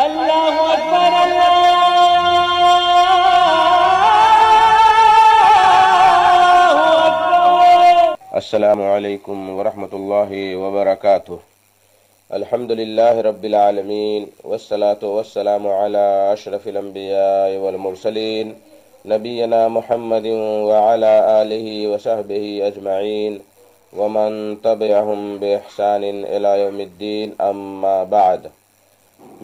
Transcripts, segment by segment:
اللہ اکبر اللہ اکبر۔ السلام علیکم ورحمۃ اللہ وبرکاتہ۔ الحمد للہ رب العالمین والصلاة والسلام علی اشرف الانبیاء والمرسلین نبینا محمد وعلی آلہ وصحبہ اجمعین ومن تبعہم بإحسان الی یوم الدین، اما بعد۔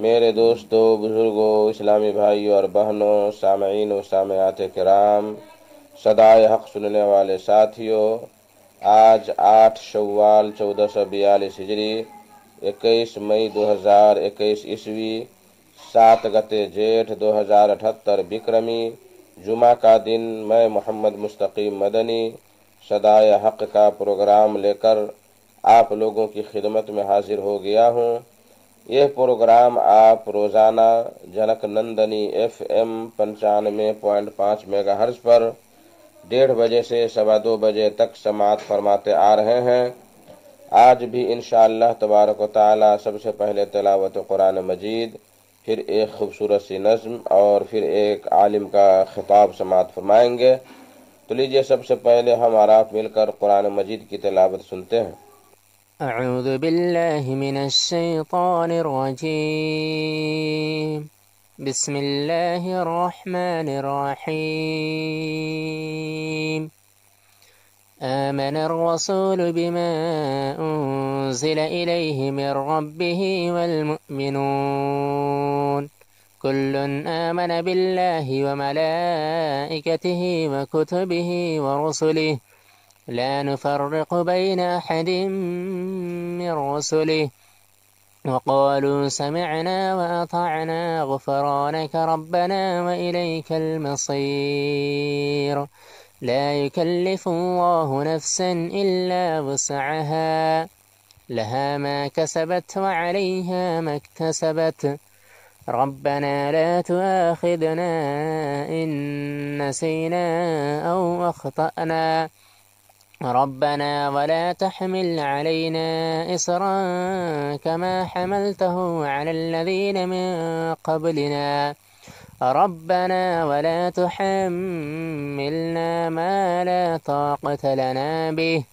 میرے دوستو، بزرگوں، اسلامی بھائیوں اور بہنوں، سامعین و سامعات کرام، صدائے حق سننے والے ساتھیوں، آج 8 شوال 1442 ہجری، 21 مئی 2021 عیسوی، 7 گتے جیٹھ 2078 بکرمی، جمعہ کا دن، میں محمد مستقیم مدنی صدائے حق کا پروگرام لے کر آپ لوگوں کی خدمت میں حاضر ہو گیا ہوں۔ یہ پروگرام آپ روزانہ junk Nandini FM 95.5 mega hertz پر 1:30 بجے سے 2:15 بجے تک سماعت فرماتے آ رہے ہیں۔ آج بھی انشاءاللہ تبارک و تعالی سب سے پہلے تلاوت قرآن مجید، پھر ایک خوبصورت سی نظم اور پھر ایک عالم کا خطاب سماعت فرمائیں گے۔ تو لیجئے سب سے پہلے ہم اور آپ مل کر قرآن مجید کی تلاوت سنتے ہیں۔ اعوذ باللہ من الشیطان الرجیم، بسم اللہ الرحمن الرحیم۔ آمن الرسول بما انزل الیہ من ربہ والمؤمنون كل آمن بالله وملائكته وكتبه ورسله لا نفرق بين أحد من رسله وقالوا سمعنا وأطعنا غفرانك ربنا وإليك المصير لا يكلف الله نفسا إلا وسعها لها ما كسبت وعليها ما اكتسبت ربنا لا تؤاخذنا إن نسينا أو أخطأنا ربنا ولا تحمل علينا إصرا كما حملته على الذين من قبلنا ربنا ولا تحملنا ما لا طاقة لنا به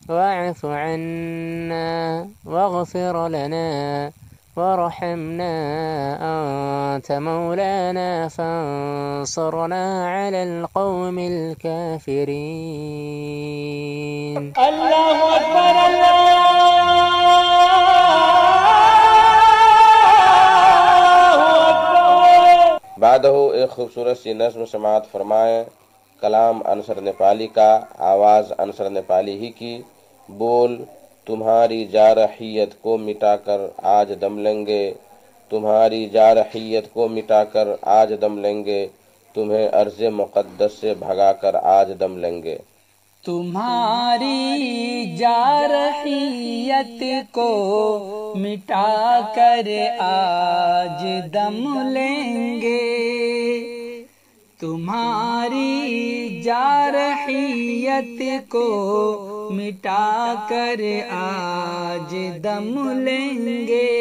واعف عنا واغفر لنا وارحمنا أنت مولانا فانصرنا على القوم الكافرين۔ اللہ اکبر اللہ اکبر۔ بعدہ ایک خوبصورت سی نظم سماعت فرمائیں۔ کلام انصر نیپالی کا، آواز انصر نیپالی ہی کی، بول: تمہاری جارحیت کو مٹا کر آج دم لیں گے، تمہاری جارحیت کو مٹا کر آج دم لیں گے، تمہیں ارض مقدس سے بھگا کر آج دم لیں گے۔ تمہاری جارحیت کو مٹا کر آج دم لیں گے، تمہاری جارحیت کو مٹا کر آج دم لیں گے،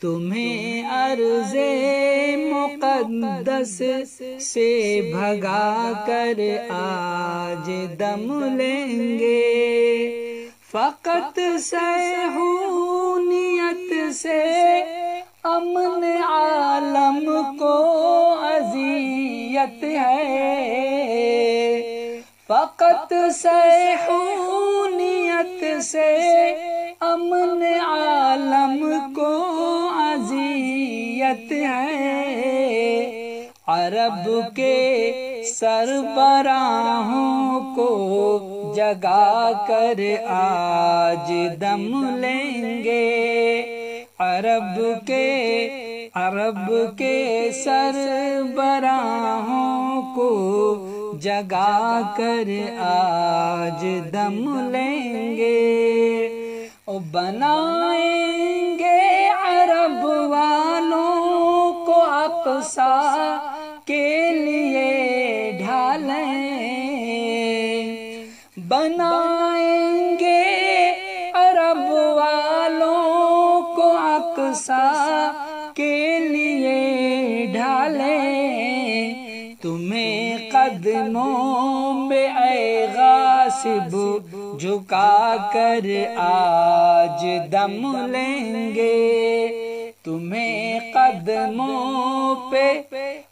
تمہیں ارض مقدس سے بھگا کر آج دم لیں گے، فقط صہیونیت سے امن عالم کو اذیت ہے، فقط صہیونیت سے امن عالم کو اذیت ہے، عرب کے سربراہوں کو جگا کر آج دم لیں گے، عرب کے سربراہوں کو جگا کر آج دم لیں گے، بنائیں گے عرب والوں کو اقصی کے لیے ڈھالیں، بنائیں گے عرب والوں کو اقصی کے لیے ڈھالیں، تمہیں قدموں میں اے غاصب جھکا کر آج دم لیں گے، تمہیں قدموں پہ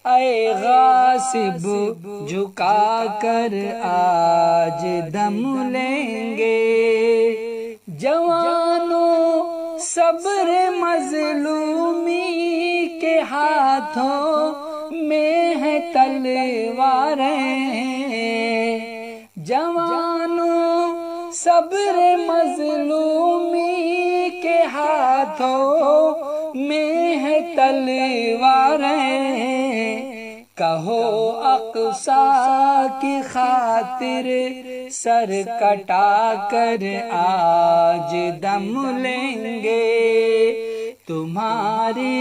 اے غاصب جھکا کر آج دم لیں گے۔ جوانوں صبر مظلومی کے ہاتھوں میں ہے تلواریں، جوانوں صبر مظلومی کے ہاتھوں میں ہے تلواریں، کہو اقصیٰ کی خاطر سر کٹا کر آج دم لیں گے، تمہاری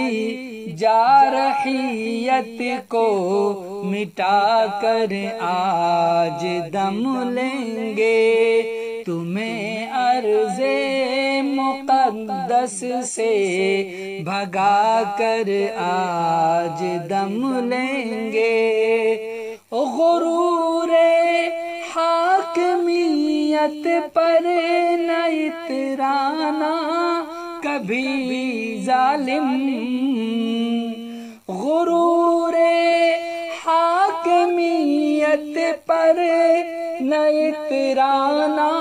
جارحیت کو مٹا کر آج دم لیں گے، تمہیں عرض مقدس سے بھگا کر آج دم لیں گے۔ غرور حاکمیت پر نہ اترانا کبھی ظالم، غرور حاکمیت پر نہ اترانا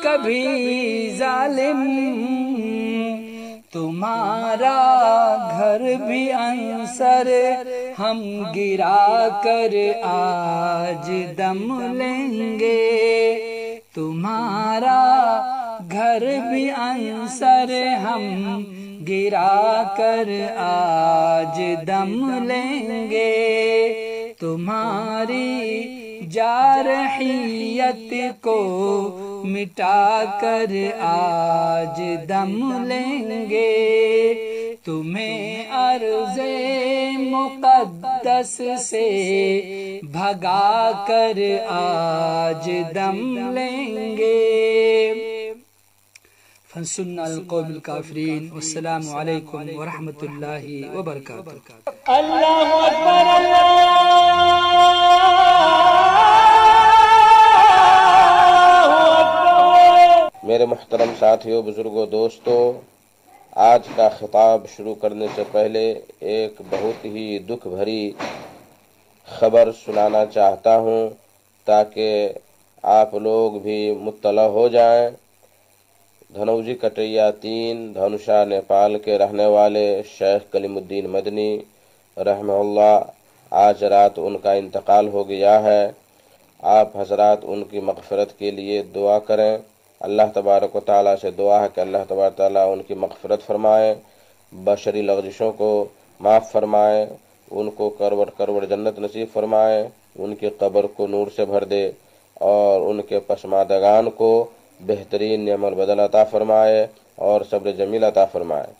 کبھی ظالم، تمہارا گھر بھی عنصر ہم گرا کر آج دم لیں گے، تمہارا گھر بھی عنصر ہم گرا کر آج دم لیں گے، تمہاری جارحیت کو مٹا کر آج دم لیں گے، تمہیں عرض مقدس سے بھگا کر آج دم لیں گے۔ فانصرنا علی القوم الکافرین، والسلام علیکم ورحمۃ اللہ وبرکاتہ۔ اللہ اکبر اللہ اکبر۔ میرے محترم ساتھیوں، بزرگوں، دوستوں، آج کا خطاب شروع کرنے سے پہلے ایک بہت ہی دکھ بھری خبر سنانا چاہتا ہوں تاکہ آپ لوگ بھی مطلع ہو جائیں۔ دھنوجی کٹیا 3 دھنوشا نیپال کے رہنے والے شیخ کلیم الدین مدنی رحمہ اللہ، آج رات ان کا انتقال ہو گیا ہے۔ آپ حضرات ان کی مغفرت کے لیے دعا کریں۔ اللہ تبارک و تعالیٰ سے دعا ہے کہ اللہ تبارک و تعالیٰ ان کی مغفرت فرمائے، بشری لغزشوں کو معاف فرمائے، ان کو کروڑ جنت نصیب فرمائے، ان کی قبر کو نور سے بھر دے اور ان کے پسماندگان کو بہترین نعم البدل عطا فرمائے اور صبر جمیل عطا فرمائے۔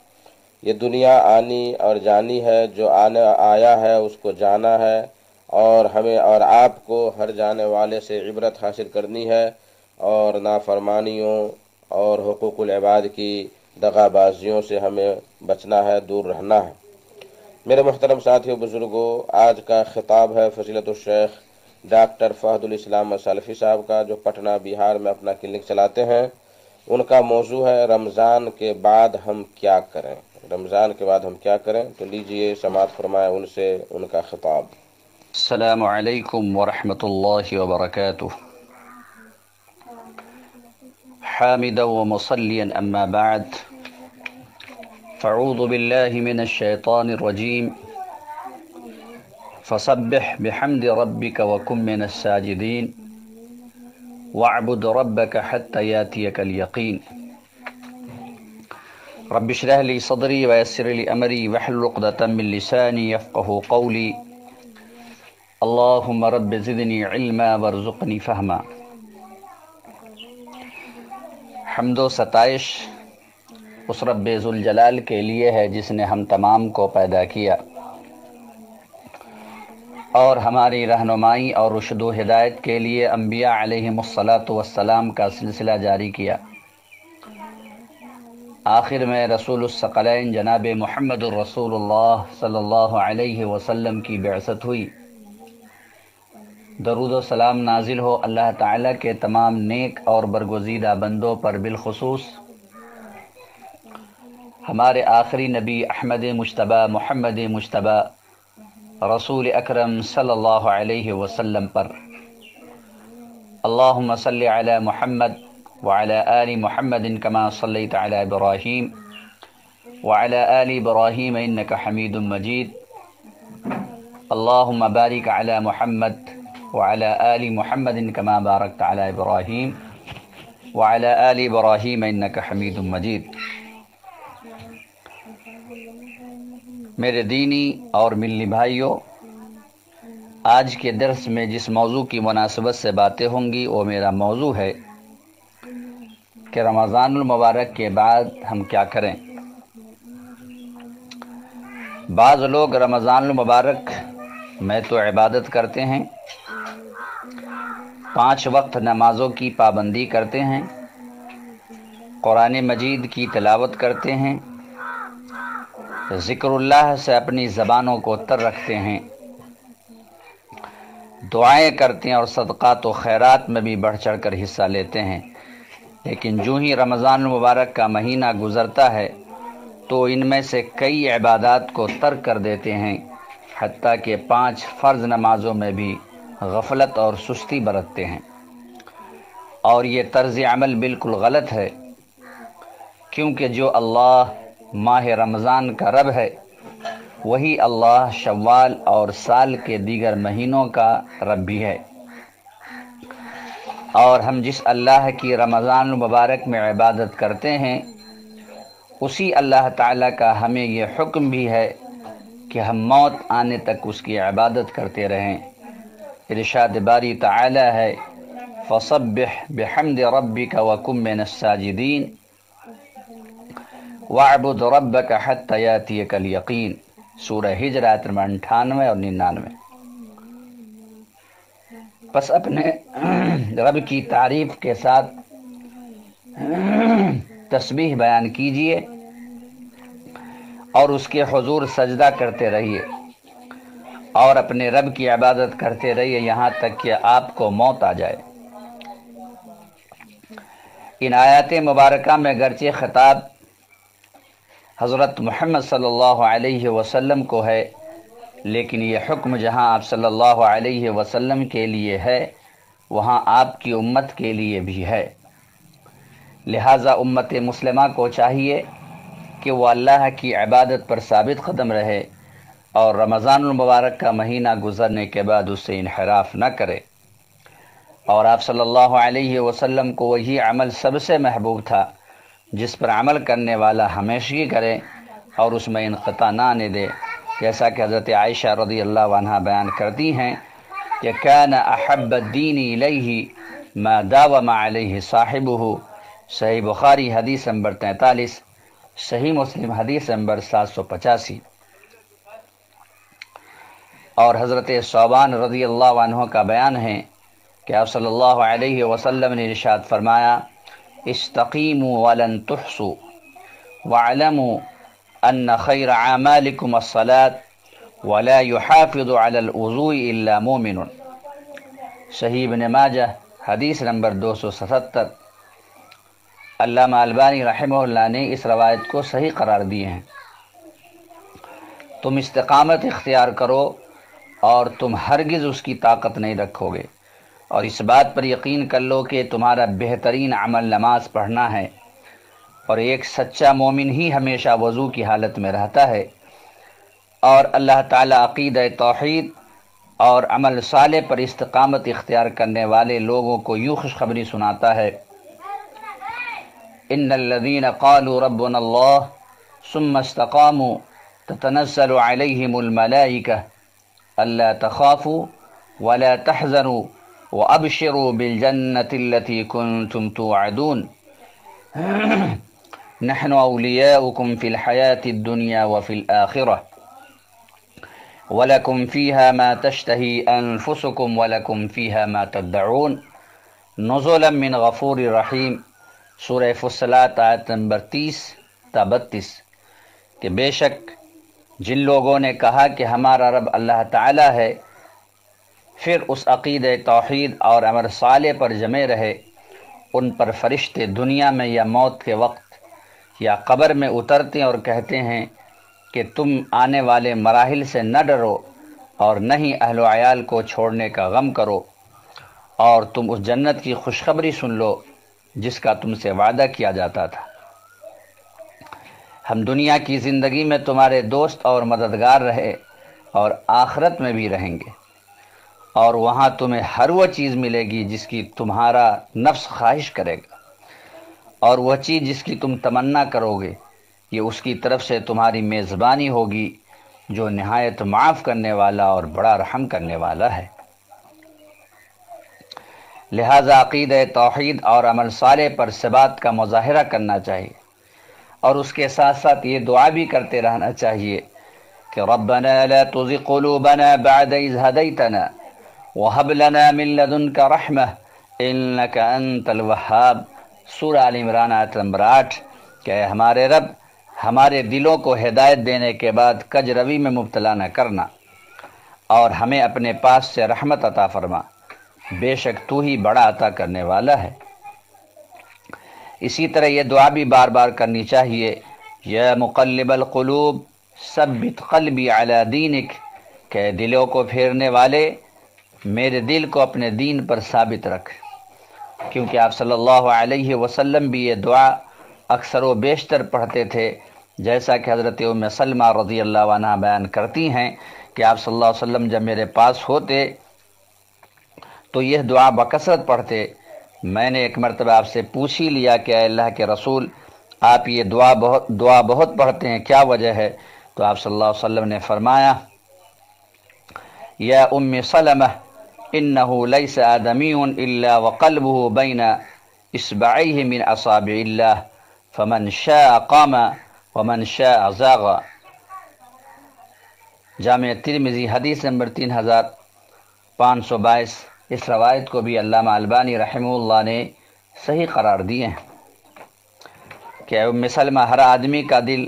یہ دنیا آنی اور جانی ہے، جو آیا ہے اس کو جانا ہے، اور ہمیں اور آپ کو ہر جانے والے سے عبرت حاصل کرنی ہے اور نافرمانیوں اور حقوق العباد کی دغا بازیوں سے ہمیں بچنا ہے، دور رہنا ہے۔ میرے محترم ساتھیوں، بزرگوں، آج کا خطاب ہے فضیلت الشیخ ڈاکٹر فہد الاسلام سلفی صاحب کا، جو پٹنہ بہار میں اپنا کلینک چلاتے ہیں۔ ان کا موضوع ہے رمضان کے بعد ہم کیا کریں، رمضان کے بعد ہم کیا کریں۔ تو لیجئے سماعت فرمائیں ان سے ان کا خطاب۔ السلام علیکم ورحمۃ اللہ وبرکاتہ۔ حامدا ومصلیا اما بعد، فاعوذ باللہ من الشیطان الرجیم، فسبح بحمد ربک وکن من الساجدین، واعبد ربک حتی یاتیک الیقین۔ رب اشرح لی صدری ویسر لی امری واحلل عقدۃ من لسانی یفقہوا قولی، اللہم رب زدنی علما وارزقنی فہما۔ حمد و ستائش اس رب ذوالجلال کے لیے ہے جس نے ہم تمام کو پیدا کیا اور ہماری رہنمائی اور رشد و ہدایت کے لیے انبیاء علیہم الصلاۃ والسلام کا سلسلہ جاری کیا۔ آخر میں رسول الثقلین جناب محمد الرسول اللہ صلی اللہ علیہ وسلم کی بعثت ہوئی۔ درود و سلام نازل ہو اللہ تعالیٰ کے تمام نیک اور برگزیدہ بندوں پر، بالخصوص ہمارے آخری نبی احمد مجتبیٰ محمد مجتبیٰ رسول اکرم صلی اللہ علیہ وسلم پر۔ اللہم صلی علی محمد وعلی آل محمد کما صلیت علی ابراہیم وعلی آل ابراہیم انک حمید مجید۔ اللہم بارک علی محمد وعلی آل محمد کما بارکت علی ابراہیم وعلی آل ابراہیم انک حمید مجید۔ میرے دینی اور ملی بھائیوں، آج کے درس میں جس موضوع کی مناسبت سے باتیں ہوں گی وہ میرا موضوع ہے کہ رمضان المبارک کے بعد ہم کیا کریں۔ بعض لوگ رمضان المبارک میں تو عبادت کرتے ہیں، 5 وقت نمازوں کی پابندی کرتے ہیں، قرآن مجید کی تلاوت کرتے ہیں، ذکر اللہ سے اپنی زبانوں کو تر رکھتے ہیں، دعائیں کرتے ہیں اور صدقات و خیرات میں بھی بڑھ چڑھ کر حصہ لیتے ہیں، لیکن جو ہی رمضان المبارک کا مہینہ گزرتا ہے تو ان میں سے کئی عبادات کو ترک کر دیتے ہیں، حتیٰ کہ 5 فرض نمازوں میں بھی غفلت اور سستی برتتے ہیں۔ اور یہ طرز عمل بالکل غلط ہے، کیونکہ جو اللہ ماہ رمضان کا رب ہے وہی اللہ شوال اور سال کے دیگر مہینوں کا رب بھی ہے، اور ہم جس اللہ کی رمضان المبارک میں عبادت کرتے ہیں اسی اللہ تعالیٰ کا ہمیں یہ حکم بھی ہے کہ ہم موت آنے تک اس کی عبادت کرتے رہیں۔ ارشاد باری تعالی ہے فَصَبِّحْ بِحَمْدِ رَبِّكَ وَكُن مِّنَ السَّاجِدِينَ وَاعْبُدْ رَبَّكَ حَتَّى يَأْتِيَكَ الْيَقِينُ، سورہ ہجر آیت نمبر 98 اور 99۔ پس اپنے رب کی تعریف کے ساتھ تسبیح بیان کیجئے اور اس کے حضور سجدہ کرتے رہیے اور اپنے رب کی عبادت کرتے رہیے یہاں تک کہ آپ کو موت آ جائے۔ ان آیات مبارکہ میں گرچہ خطاب حضرت محمد صلی اللہ علیہ وسلم کو ہے، لیکن یہ حکم جہاں آپ صلی اللہ علیہ وسلم کے لیے ہے وہاں آپ کی امت کے لیے بھی ہے۔ لہٰذا امت مسلمہ کو چاہیے کہ وہ اللہ کی عبادت پر ثابت قدم رہے اور رمضان المبارک کا مہینہ گزرنے کے بعد اس سے انحراف نہ کرے۔ اور آپ صلی اللہ علیہ وسلم کو وہی عمل سب سے محبوب تھا جس پر عمل کرنے والا ہمیشگی کرے اور اس میں انقطاع نہ آنے دے، جیسا کہ حضرت عائشہ رضی اللہ عنہا بیان کرتی ہیں کہ کان احب الدین الیہ ما داوم علیہ صاحبہ، صحیح بخاری حدیث نمبر 43، صحیح مسلم حدیث نمبر 785۔ اور حضرت ثوبان رضی اللہ عنہ کا بیان ہے کہ آپ صلی اللہ علیہ وسلم نے ارشاد فرمایا استقیموا ولن تحصوا واعلموا ان خیر اعمالکم الصلاة ولا يحافظ على الوضوء الا مؤمن، صحیح ابن ماجہ حدیث نمبر 277۔ علامہ البانی رحمہ اللہ نے اس روایت کو صحیح قرار دیے ہیں۔ تم استقامت اختیار کرو اور تم ہرگز اس کی طاقت نہیں رکھو گے، اور اس بات پر یقین کر لو کہ تمہارا بہترین عمل نماز پڑھنا ہے، اور ایک سچا مومن ہی ہمیشہ وضو کی حالت میں رہتا ہے۔ اور اللہ تعالیٰ عقیدہ توحید اور عمل صالح پر استقامت اختیار کرنے والے لوگوں کو یوں خوشخبری سناتا ہے ان الذین قالوا ربنا اللہ ثم استقاموا تتنزل علیہم الملائکہ الا تخافوا ولا تحزنوا وابشروا بالجنة التي كنتم توعدون نحن اولیاؤکم فی الحیاة الدنیا وفی الآخرة وَلَكُمْ فِيهَا مَا تَشْتَهِي أَنفُسُكُمْ وَلَكُمْ فِيهَا مَا تَدَّعُونَ نُزُلًا مِّن غَفُورٍ رَحِيمٍ، سورہ فصلات آیت نمبر 30، تا 32 کہ بے شک جن لوگوں نے کہا کہ ہمارا رب اللہ تعالی ہے، پھر اس عقیدہ توحید اور عمل صالح پر جمے رہے، ان پر فرشتے دنیا میں یا موت کے وقت یا قبر میں اترتے اور کہتے ہیں کہ تم آنے والے مراحل سے نہ ڈرو اور نہ ہی اہل و عیال کو چھوڑنے کا غم کرو، اور تم اس جنت کی خوشخبری سن لو جس کا تم سے وعدہ کیا جاتا تھا۔ ہم دنیا کی زندگی میں تمہارے دوست اور مددگار رہے اور آخرت میں بھی رہیں گے، اور وہاں تمہیں ہر وہ چیز ملے گی جس کی تمہارا نفس خواہش کرے گا، اور وہ چیز جس کی تم تمنا کرو گے یہ اس کی طرف سے تمہاری میزبانی ہوگی، جو نہایت معاف کرنے والا اور بڑا رحم کرنے والا ہے۔ لہذا عقیدہ توحید اور عمل صالح پر ثبات کا مظاہرہ کرنا چاہیے، اور اس کے ساتھ ساتھ یہ دعا بھی کرتے رہنا چاہیے کہ ربنا لا تزغ قلوبنا بعد إذ هديتنا وهب لنا من لدنك رحمة إنك أنت الوهاب۔ سورہ آل عمران آیت نمبر 8 کہ اے ہمارے رب، ہمارے دلوں کو ہدایت دینے کے بعد کج روی میں مبتلا نہ کرنا، اور ہمیں اپنے پاس سے رحمت عطا فرما، بے شک تو ہی بڑا عطا کرنے والا ہے۔ اسی طرح یہ دعا بھی بار بار کرنی چاہیے، یا مقلب القلوب ثبت قلبی علی دینک، کہ دلوں کو پھیرنے والے میرے دل کو اپنے دین پر ثابت رکھ، کیونکہ آپ صلی اللہ علیہ وسلم بھی یہ دعا اکثر و بیشتر پڑھتے تھے، جیسا کہ حضرت ام سلمہ رضی اللہ عنہ بیان کرتی ہیں کہ آپ صلی اللہ علیہ وسلم جب میرے پاس ہوتے تو یہ دعا بکثرت پڑھتے۔ میں نے ایک مرتبہ آپ سے پوچھ ہی لیا کہ اے اللہ کے رسول، آپ یہ دعا بہت پڑھتے ہیں، کیا وجہ ہے؟ تو آپ صلی اللہ علیہ وسلم نے فرمایا، یا ام سلمہ انه ليس آدمی الا وقلبه بين اصبعيه من اصابع الله فمن شاء قام ومن شاء زاغ۔ جامع ترمذی حدیث نمبر 3522۔ اس روایت کو بھی علامہ البانی رحمہ اللہ نے صحیح قرار دیے ہیں کہ ام سلمہ، ہر آدمی کا دل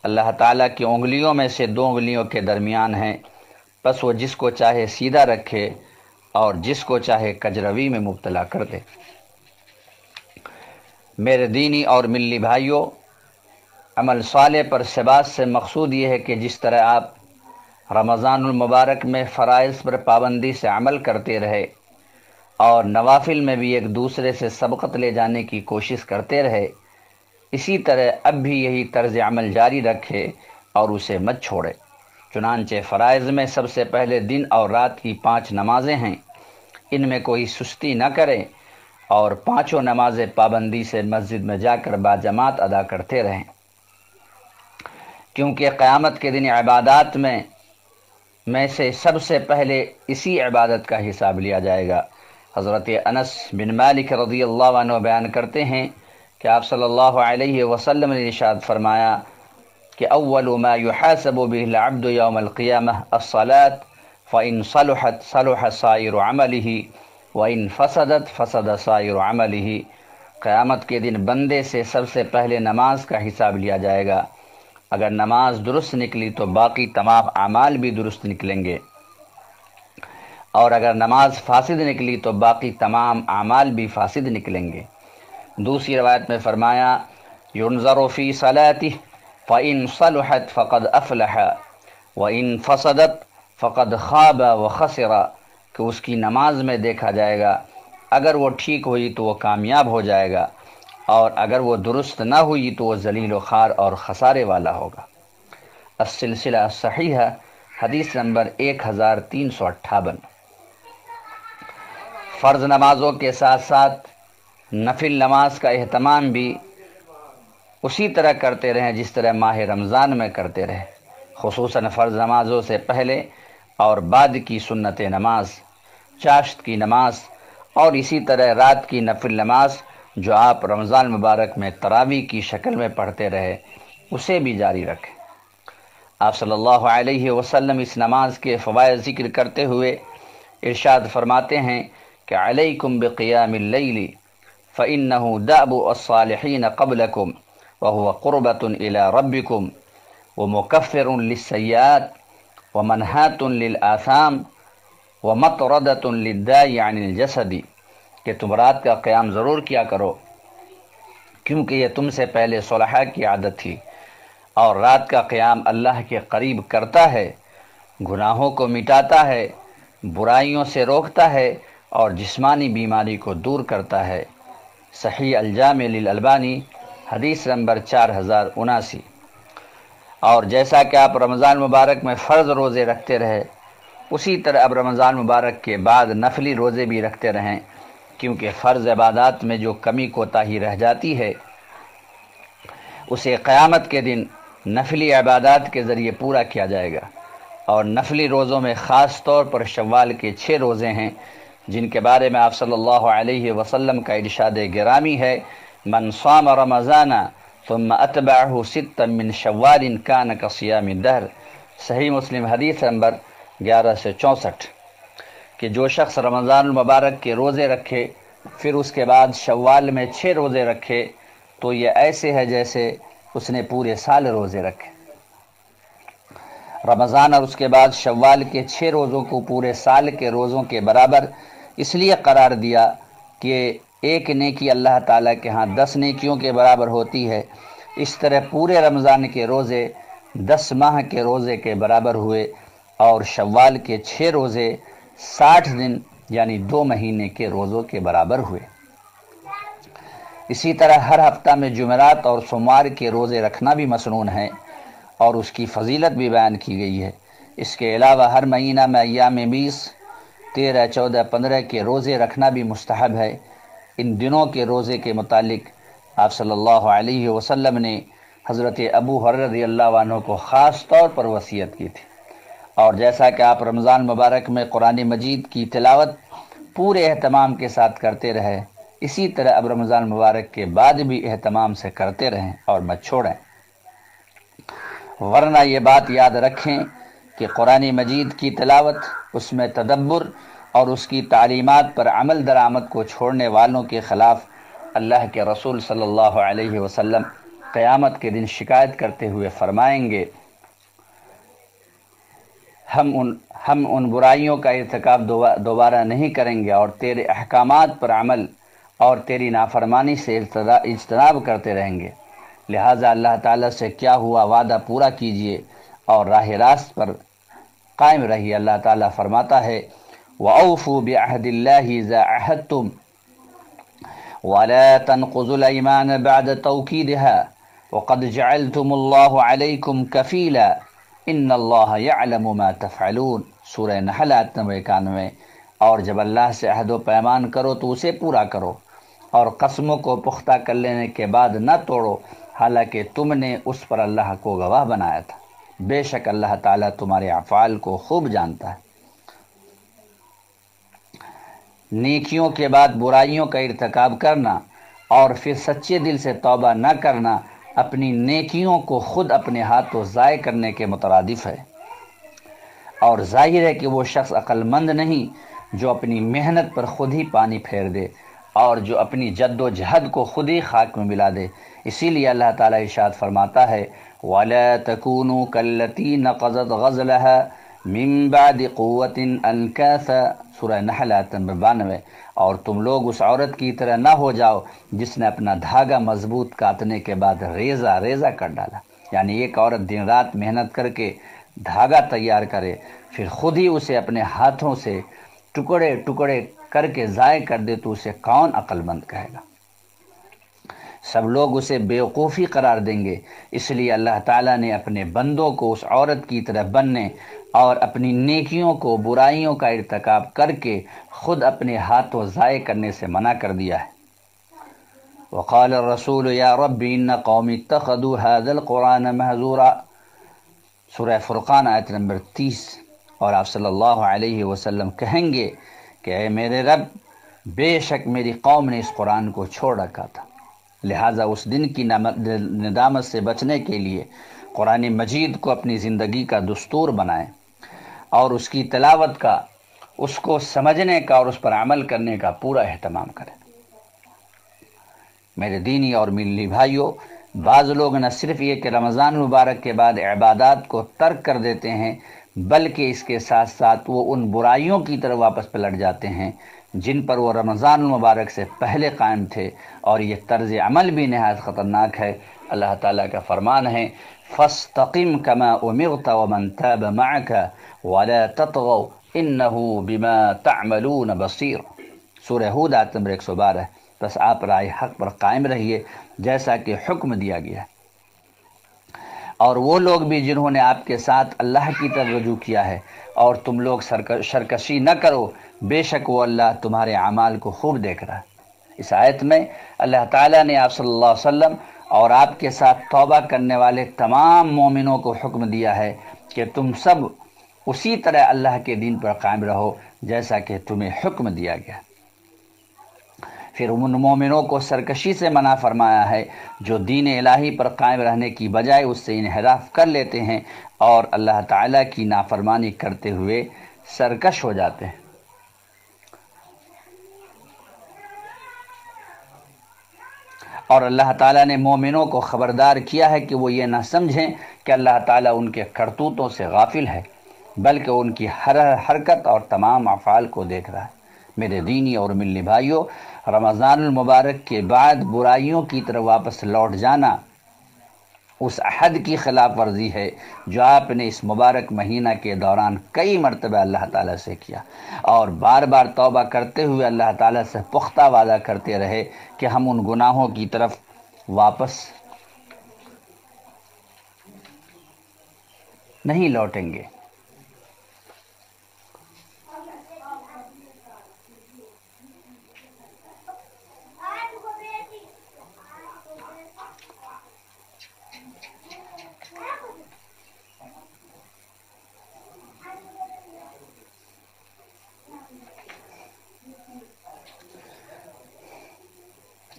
اللہ تعالیٰ کی انگلیوں میں سے 2 انگلیوں کے درمیان ہے، بس وہ جس کو چاہے سیدھا رکھے اور جس کو چاہے کجروی میں مبتلا کر دے۔ میرے دینی اور ملی بھائیوں، عمل صالح پر ثبات سے مقصود یہ ہے کہ جس طرح آپ رمضان المبارک میں فرائض پر پابندی سے عمل کرتے رہے اور نوافل میں بھی ایک دوسرے سے سبقت لے جانے کی کوشش کرتے رہے، اسی طرح اب بھی یہی طرز عمل جاری رکھے اور اسے مت چھوڑے۔ چنانچہ فرائض میں سب سے پہلے دن اور رات کی 5 نمازیں ہیں، ان میں کوئی سستی نہ کرے اور 5 نمازیں پابندی سے مسجد میں جا کر باجماعت ادا کرتے رہیں، کیونکہ قیامت کے دن عبادات میں سے سب سے پہلے اسی عبادت کا حساب لیا جائے گا۔ حضرت انس بن مالک رضی اللہ عنہ بیان کرتے ہیں کہ آپ صلی اللہ علیہ وسلم نے ارشاد فرمایا کہ اول ما يحاسب به العبد يوم القيامة الصلاة فإن صلحت صلح سائر عمله وإن فسدت فسد سائر عمله۔ قیامت کے دن بندے سے سب سے پہلے نماز کا حساب لیا جائے گا، اگر نماز درست نکلی تو باقی تمام اعمال بھی درست نکلیں گے، اور اگر نماز فاسد نکلی تو باقی تمام اعمال بھی فاسد نکلیں گے۔ دوسری روایت میں فرمایا، ينظر في صلاته فإن صلحت فقد أفلح وإن فسدت فقد خاب وخسر، کہ اس کی نماز میں دیکھا جائے گا، اگر وہ ٹھیک ہوئی تو وہ کامیاب ہو جائے گا، اور اگر وہ درست نہ ہوئی تو وہ ذلیل و خوار اور خسارے والا ہوگا۔ السلسلہ الصحیحہ حدیث نمبر 1358۔ فرض نمازوں کے ساتھ ساتھ نفل نماز کا اہتمام بھی اسی طرح کرتے رہیں جس طرح ماہ رمضان میں کرتے رہے، خصوصاً فرض نمازوں سے پہلے اور بعد کی سنت نماز، چاشت کی نماز، اور اسی طرح رات کی نفل نماز جو آپ رمضان مبارک میں تراویح کی شکل میں پڑھتے رہے، اسے بھی جاری رکھیں۔ آپ صلی اللہ علیہ وسلم اس نماز کے فوائد ذکر کرتے ہوئے ارشاد فرماتے ہیں کہ علیکم بقیام اللیل فإنہ دأب الصالحین قبلکم فهو قربة إلى ربكم ومكفر للسيئات ومنهاة للآثام ومطردة للداء عن الجسد، کہ تم رات کا قیام ضرور کیا کرو کیونکہ یہ تم سے پہلے صلحاء کی عادت تھی، اور رات کا قیام اللہ کے قریب کرتا ہے، گناہوں کو مٹاتا ہے، برائیوں سے روکتا ہے اور جسمانی بیماری کو دور کرتا ہے۔ صحیح الجامع للالبانی حدیث نمبر 4079۔ اور جیسا کہ آپ رمضان مبارک میں فرض روزے رکھتے رہے، اسی طرح اب رمضان مبارک کے بعد نفلی روزے بھی رکھتے رہیں، کیونکہ فرض عبادات میں جو کمی کوتاہی رہ جاتی ہے اسے قیامت کے دن نفلی عبادات کے ذریعے پورا کیا جائے گا۔ اور نفلی روزوں میں خاص طور پر شوال کے 6 روزے ہیں، جن کے بارے میں آپ صلی اللہ علیہ وسلم کا ارشاد گرامی ہے، من صام رمضان ثم اتبعه 6 من شوال كان كصيام الدهر، صحیح مسلم حدیث نمبر 11 سے 64، کہ جو شخص رمضان المبارک کے روزے رکھے پھر اس کے بعد شوال میں 6 روزے رکھے تو یہ ایسے ہے جیسے اس نے پورے سال روزے رکھے۔ رمضان اور اس کے بعد شوال کے 6 روزوں کو پورے سال کے روزوں کے برابر اس لیے قرار دیا کہ ایک نیکی اللہ تعالیٰ کے ہاں 10 نیکیوں کے برابر ہوتی ہے، اس طرح پورے رمضان کے روزے 10 ماہ کے روزے کے برابر ہوئے، اور شوال کے 6 روزے 60 دن یعنی 2 مہینے کے روزوں کے برابر ہوئے۔ اسی طرح ہر ہفتہ میں جمعرات اور سوموار کے روزے رکھنا بھی مسنون ہے اور اس کی فضیلت بھی بیان کی گئی ہے۔ اس کے علاوہ ہر مہینہ میں ایام 20، 13، 14، 15 کے روزے رکھنا بھی مستحب ہے۔ ان دنوں کے روزے کے متعلق آپ صلی اللہ علیہ وسلم نے حضرت ابو ہریرہ رضی اللہ عنہ کو خاص طور پر وصیت کی تھی۔ اور جیسا کہ آپ رمضان مبارک میں قرآن مجید کی تلاوت پورے اہتمام کے ساتھ کرتے رہے، اسی طرح اب رمضان مبارک کے بعد بھی اہتمام سے کرتے رہیں اور مت چھوڑیں، ورنہ یہ بات یاد رکھیں کہ قرآن مجید کی تلاوت، اس میں تدبر اور اس کی تعلیمات پر عمل درآمد کو چھوڑنے والوں کے خلاف اللہ کے رسول صلی اللہ علیہ وسلم قیامت کے دن شکایت کرتے ہوئے فرمائیں گے، ہم ان برائیوں کا ارتکاب دوبارہ نہیں کریں گے اور تیرے احکامات پر عمل اور تیری نافرمانی سے اجتناب کرتے رہیں گے، لہٰذا اللہ تعالیٰ سے کیا ہوا وعدہ پورا کیجئے اور راہ راست پر قائم رہیے۔ اللہ تعالیٰ فرماتا ہے وَأَوْفُوا بِعَهْدِ اللَّهِ إِذَا عَاهَدتُّمْ وَلَا تَنقُضُوا الْأَيْمَانَ بَعْدَ تَوْكِيدِهَا وَقَدْ جَعَلْتُمُ اللَّهَ عَلَيْكُمْ كَفِيلًا إِنَّ اللَّهَ يَعْلَمُ مَا تَفْعَلُونَ، سورہ نحل آیت نمبر 91۔ اور جب اللہ سے عہد و پیمان کرو تو اسے پورا کرو، اور قسموں کو پختہ کر لینے کے بعد نہ توڑو، حالانکہ تم نے اس پر اللہ کو گواہ بنایا تھا، بے شک اللہ تعالیٰ تمہارے افعال کو خوب جانتا ہے۔ نیکیوں کے بعد برائیوں کا ارتکاب کرنا اور پھر سچے دل سے توبہ نہ کرنا اپنی نیکیوں کو خود اپنے ہاتھوں ضائع کرنے کے مترادف ہے، اور ظاہر ہے کہ وہ شخص عقل مند نہیں جو اپنی محنت پر خود ہی پانی پھیر دے اور جو اپنی جد و جہد کو خود ہی خاک میں ملا دے۔ اسی لیے اللہ تعالیٰ ارشاد فرماتا ہے وَلَا تَكُونُوا كَالَّتِي نَقَضَتْ غَزْلَهَا مِن بَعْدِ قُوَّةٍ أَنْكَاثًا، سورہ نحل آیت نمبر 92۔ اور تم لوگ اس عورت کی طرح نہ ہو جاؤ جس نے اپنا دھاگا مضبوط کاٹنے کے بعد ریزہ ریزہ کر ڈالا، یعنی ایک عورت دن رات محنت کر کے دھاگا تیار کرے پھر خود ہی اسے اپنے ہاتھوں سے ٹکڑے ٹکڑے کر کے ضائع کر دے تو اسے کون عقل مند کہے گا؟ سب لوگ اسے بیوقوفی قرار دیں گے۔ اس لیے اللہ تعالیٰ نے اپنے بندوں کو اس عورت کی طرح بننے اور اپنی نیکیوں کو برائیوں کا ارتکاب کر کے خود اپنے ہاتھوں ضائع کرنے سے منع کر دیا ہے۔ وقال الرسول یا رب ان قوم اتخذوا هذا القرآن مہجورا، سورہ فرقان آیت نمبر 30۔ اور آپ صلی اللہ علیہ وسلم کہیں گے کہ اے میرے رب، بے شک میری قوم نے اس قرآن کو چھوڑ رکھا تھا، لہٰذا اس دن کی ندامت سے بچنے کے لیے قرآن مجید کو اپنی زندگی کا دستور بنائیں اور اس کی تلاوت کا، اس کو سمجھنے کا اور اس پر عمل کرنے کا پورا اہتمام کریں۔ میرے دینی اور ملی بھائیوں، بعض لوگ نہ صرف یہ کہ رمضان مبارک کے بعد عبادات کو ترک کر دیتے ہیں، بلکہ اس کے ساتھ ساتھ وہ ان برائیوں کی طرف واپس پلٹ جاتے ہیں جن پر وہ رمضان المبارک سے پہلے قائم تھے، اور یہ طرز عمل بھی نہایت خطرناک ہے۔ اللہ تعالیٰ کا فرمان ہے فَاسْتَقِمْ كَمَا أُمِرْتَ وَمَنْ تَابَ مَعَكَ وَلَا تَطْغَوْا إِنَّهُ بِمَا تَعْمَلُونَ بَصِيرٌ۔ سورہ ہود آیت نمبر 112۔ بس آپ رائے حق پر قائم رہیے جیسا کہ حکم دیا گیا، اور وہ لوگ بھی جنہوں نے آپ کے ساتھ اللہ کی طرف رجوع کیا ہے، اور تم لوگ سرکشی نہ کرو، بے شک وہ اللہ تمہارے اعمال کو خوب دیکھ رہا ہے۔ اس آیت میں اللہ تعالیٰ نے آپ صلی اللہ علیہ وسلم اور آپ کے ساتھ توبہ کرنے والے تمام مومنوں کو حکم دیا ہے کہ تم سب اسی طرح اللہ کے دین پر قائم رہو جیسا کہ تمہیں حکم دیا گیا۔ پھر ان مومنوں کو سرکشی سے منع فرمایا ہے جو دین الہی پر قائم رہنے کی بجائے اس سے انحراف کر لیتے ہیں اور اللہ تعالیٰ کی نافرمانی کرتے ہوئے سرکش ہو جاتے ہیں۔ اور اللہ تعالیٰ نے مومنوں کو خبردار کیا ہے کہ وہ یہ نہ سمجھیں کہ اللہ تعالیٰ ان کے کرتوتوں سے غافل ہے، بلکہ ان کی ہر حرکت اور تمام افعال کو دیکھ رہا ہے۔ میرے دینی اور ملی بھائیوں، رمضان المبارک کے بعد برائیوں کی طرف واپس لوٹ جانا اس عہد کی خلاف ورزی ہے جو آپ نے اس مبارک مہینہ کے دوران کئی مرتبہ اللہ تعالیٰ سے کیا، اور بار بار توبہ کرتے ہوئے اللہ تعالیٰ سے پختہ وعدہ کرتے رہے کہ ہم ان گناہوں کی طرف واپس نہیں لوٹیں گے۔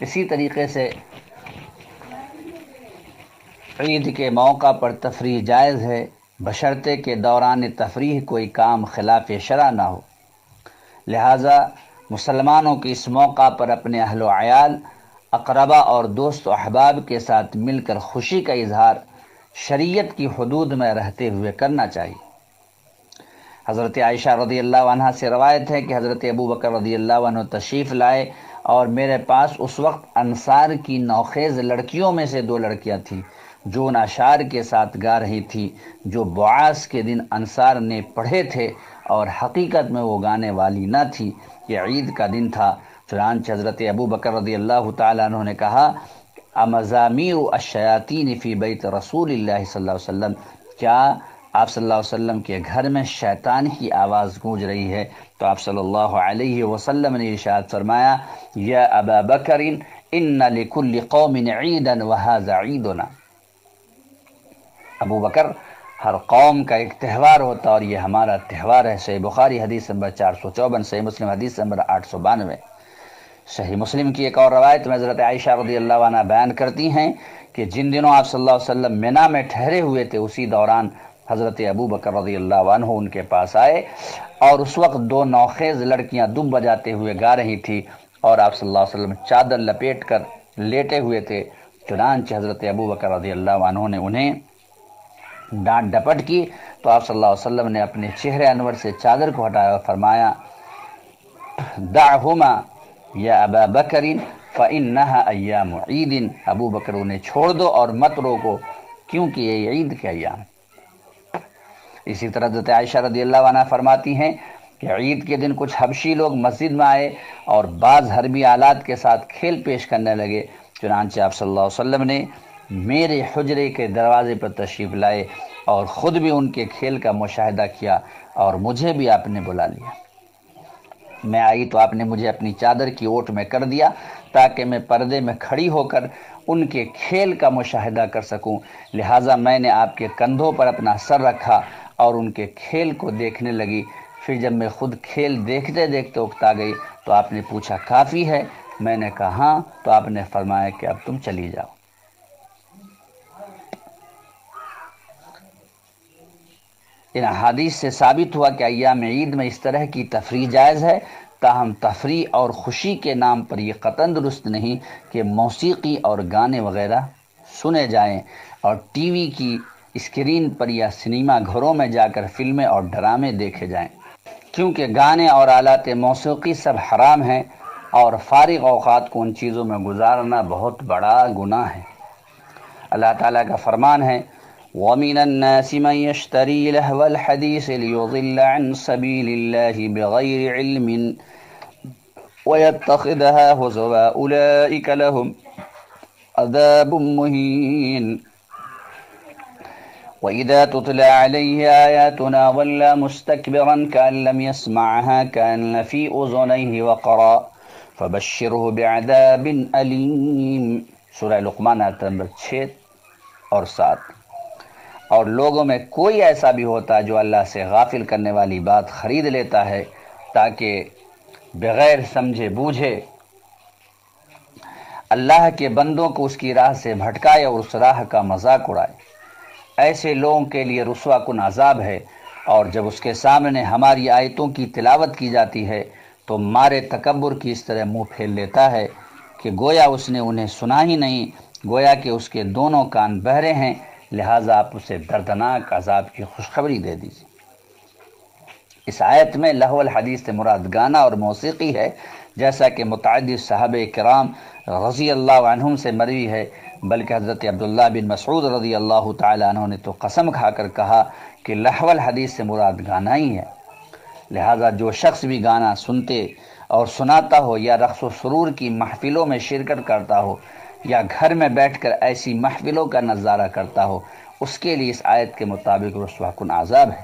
اسی طریقے سے عید کے موقع پر تفریح جائز ہے، بشرطے کہ دوران تفریح کوئی کام خلاف شرع نہ ہو۔ لہذا مسلمانوں کے اس موقع پر اپنے اہل و عیال، اقربا اور دوست و احباب کے ساتھ مل کر خوشی کا اظہار شریعت کی حدود میں رہتے ہوئے کرنا چاہیے۔ حضرت عائشہ رضی اللہ عنہ سے روایت ہے کہ حضرت ابو بکر رضی اللہ عنہ تشریف لائے اور میرے پاس اس وقت انصار کی نوخیز لڑکیوں میں سے 2 لڑکیاں تھیں جو ان اشعار کے ساتھ گا رہی تھی جو بعاث کے دن انصار نے پڑھے تھے، اور حقیقت میں وہ گانے والی نہ تھی۔ یہ عید کا دن تھا۔ چنانچہ حضرت ابو بکر رضی اللہ تعالیٰ عنہ نے کہا امزامیر الشیاطین فی بیت رسول اللہ صلی اللہ علیہ وسلم، کیا آپ صلی اللہ علیہ وسلم کے گھر میں شیطان کی آواز گونج رہی ہے؟ تو آپ صلی اللہ علیہ وسلم نے ارشاد فرمایا یا ابا بکر ان لکل قوم عیدا وہذا عیدنا۔ ابو بکر، ہر قوم کا ایک تہوار ہوتا اور یہ ہمارا تہوار ہے۔ صحیح بخاری حدیث نمبر 454، صحیح مسلم حدیث نمبر 892۔ صحیح مسلم کی ایک اور روایت میں حضرت عائشہ رضی اللہ عنہ بیان کرتی ہیں کہ جن دنوں آپ صلی اللہ علیہ وسلم منا میں ٹھہرے ہوئے تھے اسی دوران حضرت ابو بکر رضی اللہ عنہ ان کے پاس آئے، اور اس وقت 2 نوخیز لڑکیاں دم بجاتے ہوئے گا رہی تھی، اور آپ صلی اللہ علیہ وسلم چادر لپیٹ کر لیٹے ہوئے تھے۔ چنانچہ حضرت ابو بکر رضی اللہ عنہ نے انہیں ڈانٹ ڈپٹ کی تو آپ صلی اللہ علیہ وسلم نے اپنے چہرے انور سے چادر کو ہٹایا اور فرمایا دعہما یا ابا بکر فانہا ایام عید، ابو بکر انہیں چھوڑ دو اور مت روکو کیونکہ یہ عید کے ایام۔ اسی طرح حضرت عائشہ رضی اللہ عنہ فرماتی ہیں کہ عید کے دن کچھ حبشی لوگ مسجد میں آئے اور بعض حربی آلات کے ساتھ کھیل پیش کرنے لگے۔ چنانچہ آپ صلی اللہ علیہ وسلم نے میرے حجرے کے دروازے پر تشریف لائے اور خود بھی ان کے کھیل کا مشاہدہ کیا، اور مجھے بھی آپ نے بلا لیا۔ میں آئی تو آپ نے مجھے اپنی چادر کی اوٹ میں کر دیا تاکہ میں پردے میں کھڑی ہو کر ان کے کھیل کا مشاہدہ کر سکوں، لہٰذا میں نے آپ کے کندھوں پر اپنا سر رکھا اور ان کے کھیل کو دیکھنے لگی۔ پھر جب میں خود کھیل دیکھتے دیکھتے اکتا گئی تو آپ نے پوچھا کافی ہے؟ میں نے کہا ہاں، تو آپ نے فرمایا کہ اب تم چلی جاؤ۔ ان احادیث سے ثابت ہوا کہ ایام عید میں اس طرح کی تفریح جائز ہے، تاہم تفریح اور خوشی کے نام پر یہ قطعاً درست نہیں کہ موسیقی اور گانے وغیرہ سنے جائیں اور ٹی وی کی اسکرین پر یا سنیما گھروں میں جا کر فلمیں اور ڈرامے دیکھے جائیں، کیونکہ گانے اور آلات موسیقی سب حرام ہیں اور فارغ اوقات کو ان چیزوں میں گزارنا بہت بڑا گناہ ہے۔ اللہ تعالیٰ کا فرمان ہے وَمِنَ النَّاسِ مَن يَشْتَرِي لَهْوَ الْحَدِيثِ لِيُضِلَّ عَن سَبِيلِ اللَّهِ بِغَيْرِ عِلْمٍ وَيَتَّخِذَهَا هُزُوًا أُولَئِكَ لَهُمْ عَذَابٌ مُهِينٌ وَإِذَا تُتْلَى عَلَيْهِ آيَاتُنَا وَلَّى مُسْتَكْبِرًا كَأَن لَّمْ يَسْمَعْهَا كَأَنَّ فِي أُذُنَيْهِ وَقْرًا فَبَشِّرْهُ بِعَذَابٍ أَلِيمٍ۔ سورہ لقمان آیت نمبر 6 اور 7۔ اور لوگوں میں کوئی ایسا بھی ہوتا جو اللہ سے غافل کرنے والی بات خرید لیتا ہے تاکہ بغیر سمجھے بوجھے اللہ کے بندوں کو اس کی راہ سے بھٹکائے اور اس راہ کا مذاق اڑائے، ایسے لوگوں کے لیے رسوا کن عذاب ہے۔ اور جب اس کے سامنے ہماری آیتوں کی تلاوت کی جاتی ہے تو مارے تکبر کی اس طرح منہ پھیر لیتا ہے کہ گویا اس نے انہیں سنا ہی نہیں، گویا کہ اس کے دونوں کان بہرے ہیں، لہٰذا آپ اسے دردناک عذاب کی خوشخبری دے دیجیے۔ اس آیت میں لہو الحدیث سے مراد گانا اور موسیقی ہے، جیسا کہ متعدد صحابہ کرام رضی اللہ عنہم سے مروی ہے، بلکہ حضرت عبداللہ بن مسعود رضی اللہ تعالی عنہ نے تو قسم کھا کر کہا کہ لہو الحدیث سے مراد گانا ہی ہے۔ لہذا جو شخص بھی گانا سنتے اور سناتا ہو یا رقص و سرور کی محفلوں میں شرکت کرتا ہو یا گھر میں بیٹھ کر ایسی محفلوں کا نظارہ کرتا ہو، اس کے لیے اس آیت کے مطابق رسوا کن عذاب ہے۔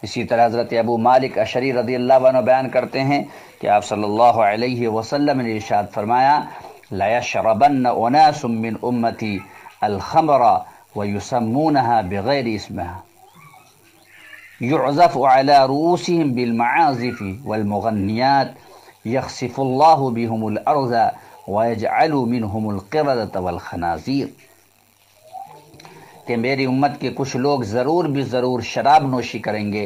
اسی طرح حضرت ابو مالک اشعری رضی اللہ عنہ بیان کرتے ہیں کہ آپ صلی اللہ علیہ وسلم نے ارشاد فرمایا لَيَشْرَبَنَّ أُنَاسٌ مِّنْ أُمَّتِي الْخَمْرَ وَيُسَمُّونَهَا بِغَيْرِ اسْمِهَا يُعْزَفُ عَلَى رُؤُوسِهِمْ بِالْمَعَازِفِ وَالْمُغَنِّيَاتِ يَخْسِفُ اللَّهُ بِهُمُ الْأَرْضَ وَيَجْعَلُ مِنْهُمُ الْقِرَدَةَ وَالْخَنَازِيرَ، کہ میری امت کے کچھ لوگ ضرور بھی ضرور شراب نوشی کریں گے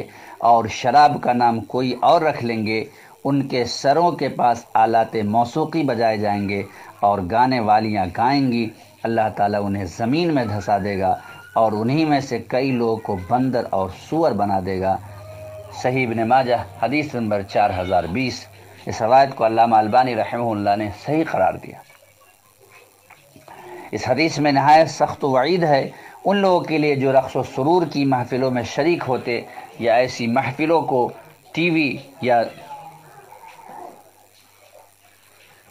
اور شراب کا نام کوئی اور رکھ لیں گے، ان کے سروں کے پاس آلات موسیقی بجائے جائیں گے اور گانے والیاں گائیں گی، اللہ تعالیٰ انہیں زمین میں دھسا دے گا اور انہی میں سے کئی لوگوں کو بندر اور سور بنا دے گا۔ صحیح ابن ماجہ حدیث نمبر 4020۔ اس روایت کو علامہ البانی رحمہ اللہ نے صحیح قرار دیا۔ اس حدیث میں نہایت سخت وعید ہے ان لوگوں کے لیے جو رقص و سرور کی محفلوں میں شریک ہوتے یا ایسی محفلوں کو ٹی وی یا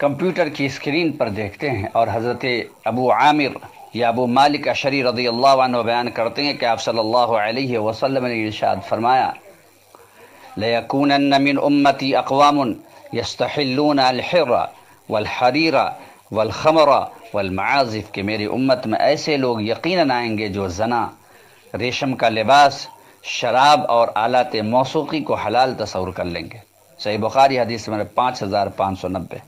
کمپیوٹر کی اسکرین پر دیکھتے ہیں۔ اور حضرت ابو عامر یا ابو مالک اشعری رضی اللہ عنہ بیان کرتے ہیں کہ آپ صلی اللہ علیہ وسلم نے ارشاد فرمایا لَيَكُونَنَّ مِنْ أُمَّتِي أَقْوَامٌ يَسْتَحِلُّونَ الْحِرَّ وَالْحَرِيرَ وَالْخَمْرَ وَالْمَعَازِفِ، کہ میری امت میں ایسے لوگ یقیناً آئیں گے جو زنا، ریشم کا لباس، شراب اور آلات موسیقی کو حلال تصور کر لیں گے۔ صحیح بخاری حدیث نمبر 5590۔